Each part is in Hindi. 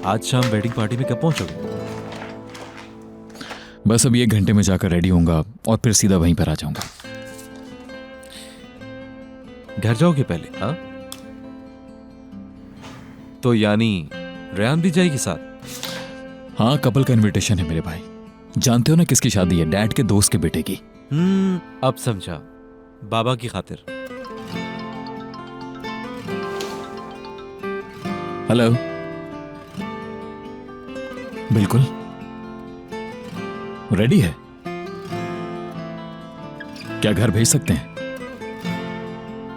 आज शाम वेडिंग पार्टी में कब पहुंचोगे? बस अभी 1 घंटे में जाकर रेडी होऊंगा और फिर सीधा वहीं पर आ जाऊंगा। घर जाओगे पहले? हाँ, तो यानी रेहान भी जाएगी साथ? हाँ, कपल का इनविटेशन है मेरे भाई। जानते हो ना किसकी शादी है? डैड के दोस्त के बेटे की। अब समझा, बाबा की खातिर। हेलो। बिल्कुल रेडी है। क्या घर भेज सकते हैं?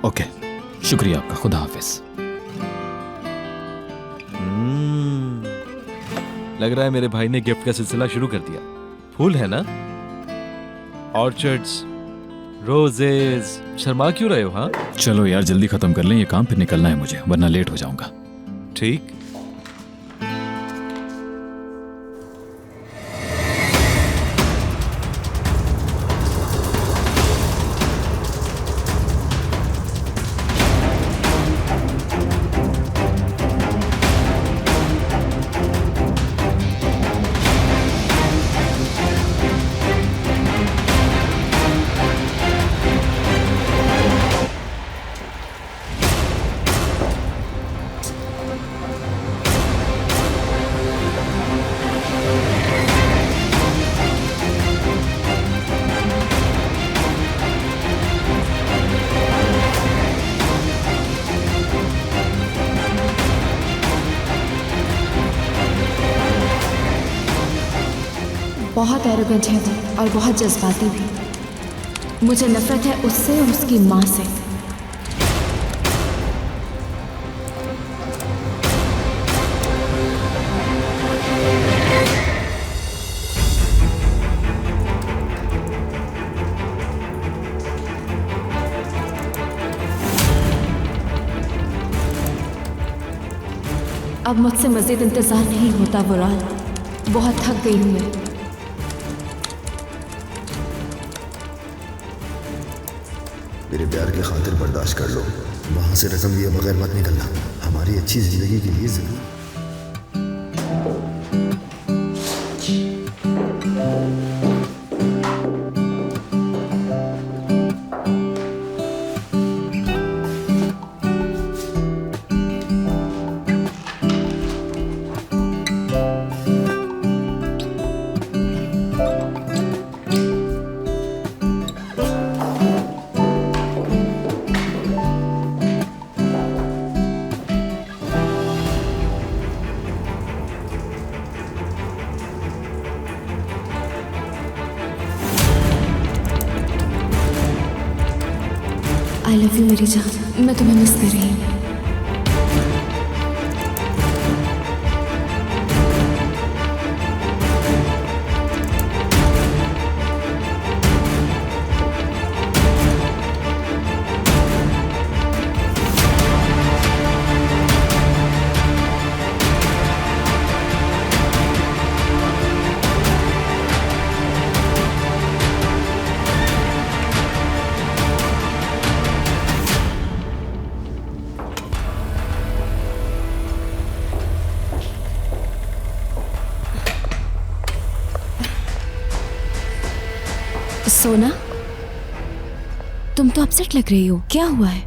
ओके, शुक्रिया आपका, खुदा हाफिज। लग रहा है मेरे भाई ने गिफ्ट का सिलसिला शुरू कर दिया। फूल है ना, ऑर्चर्ड्स, रोजेस। शर्मा क्यों रहे हो? हाँ चलो यार जल्दी खत्म कर लें ये काम, फिर निकलना है मुझे वरना लेट हो जाऊंगा। ठीक। बहुत एरोगेंट है वो और बहुत जज्बाती भी। मुझे नफरत है उससे और उसकी माँ से। अब मुझसे मजीद इंतजार नहीं होता वुरान, बहुत थक गई हूँ मैं। मेरे प्यार की खातिर बर्दाश्त कर लो, वहाँ से रकम दिए बगैर मत निकलना, हमारी अच्छी जिंदगी के लिए जरूर। आई लव यू मेरी जान, मैं तुम्हें मिस कर रही हूँ। सोना, तुम तो अपसेट लग रही हो, क्या हुआ है?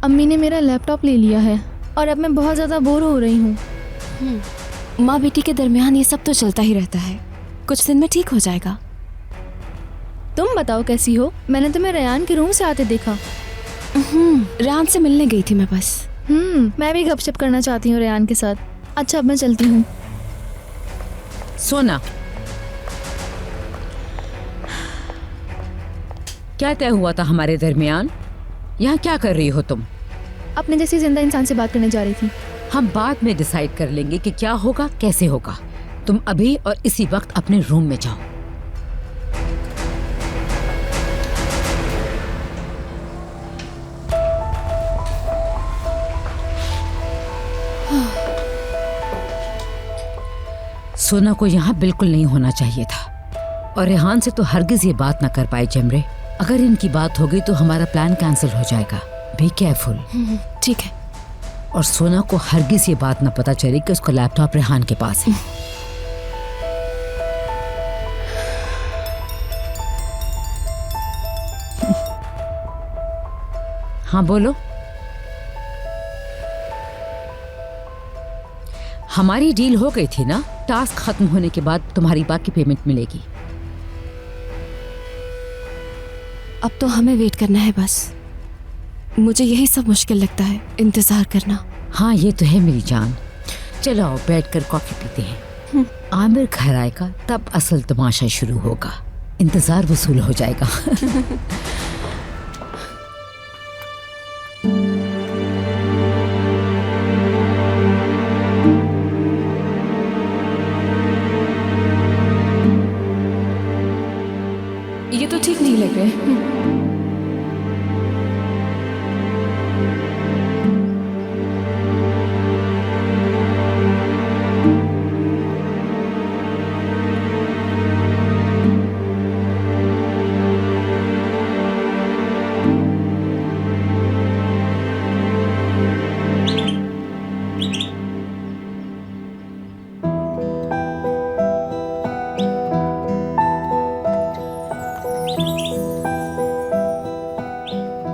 अम्मी ने मेरा लैपटॉप ले लिया है और अब मैं बहुत ज़्यादा बोर हो रही हूँ। माँ बेटी के दरमियान ये सब तो चलता ही रहता है, कुछ दिन में ठीक हो जाएगा। तुम बताओ कैसी हो? मैंने तुम्हें रेहान के रूम से आते देखा। रेहान से मिलने गई थी मैं बस। मैं भी गपशप करना चाहती हूँ रेहान के साथ। अच्छा अब मैं चलती हूँ। सोना, क्या तय हुआ था हमारे दरमियान? यहाँ क्या कर रही हो तुम? अपने जैसी जिंदा इंसान से बात करने जा रही थी। हम बाद में डिसाइड कर लेंगे कि क्या होगा कैसे होगा। तुम अभी और इसी वक्त अपने रूम में जाओ। सोना को यहाँ बिल्कुल नहीं होना चाहिए था और रेहान से तो हरगिज ये बात ना कर पाए जमरे। अगर इनकी बात होगी तो हमारा प्लान कैंसिल हो जाएगा। Be careful. ठीक है। और सोना को हरगिज ये बात ना पता चले कि उसका लैपटॉप रेहान के पास है। हाँ बोलो। हमारी डील हो गई थी ना, टास्क खत्म होने के बाद तुम्हारी बाकी पेमेंट मिलेगी। अब तो हमें वेट करना है बस। मुझे यही सब मुश्किल लगता है, इंतजार करना। हाँ ये तो है मेरी जान। चलो आओ बैठकर कॉफी पीते हैं। आमिर घर आएगा तब असल तमाशा शुरू होगा, इंतजार वसूल हो जाएगा। ये तो ठीक नहीं लग रहे।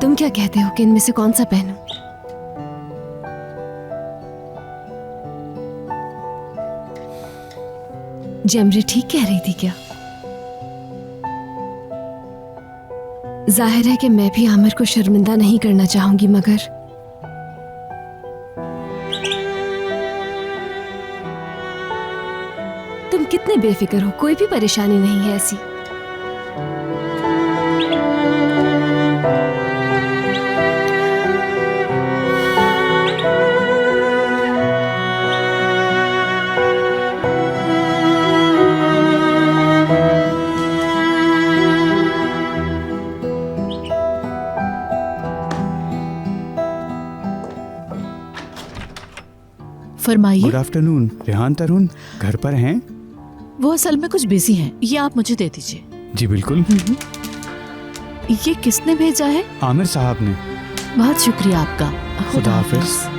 तुम क्या कहते हो कि इनमें से कौन सा पहनूं? जमरी ठीक कह रही थी क्या? जाहिर है कि मैं भी आमिर को शर्मिंदा नहीं करना चाहूंगी, मगर तुम कितने बेफिक्र हो, कोई भी परेशानी नहीं है ऐसी। फरमाइए। Good afternoon. रेहान तरुण घर पर हैं? वो असल में कुछ बिजी हैं, ये आप मुझे दे दीजिए। जी बिल्कुल। ये किसने भेजा है? आमिर साहब ने। बहुत शुक्रिया आपका। खुदा हाफिज।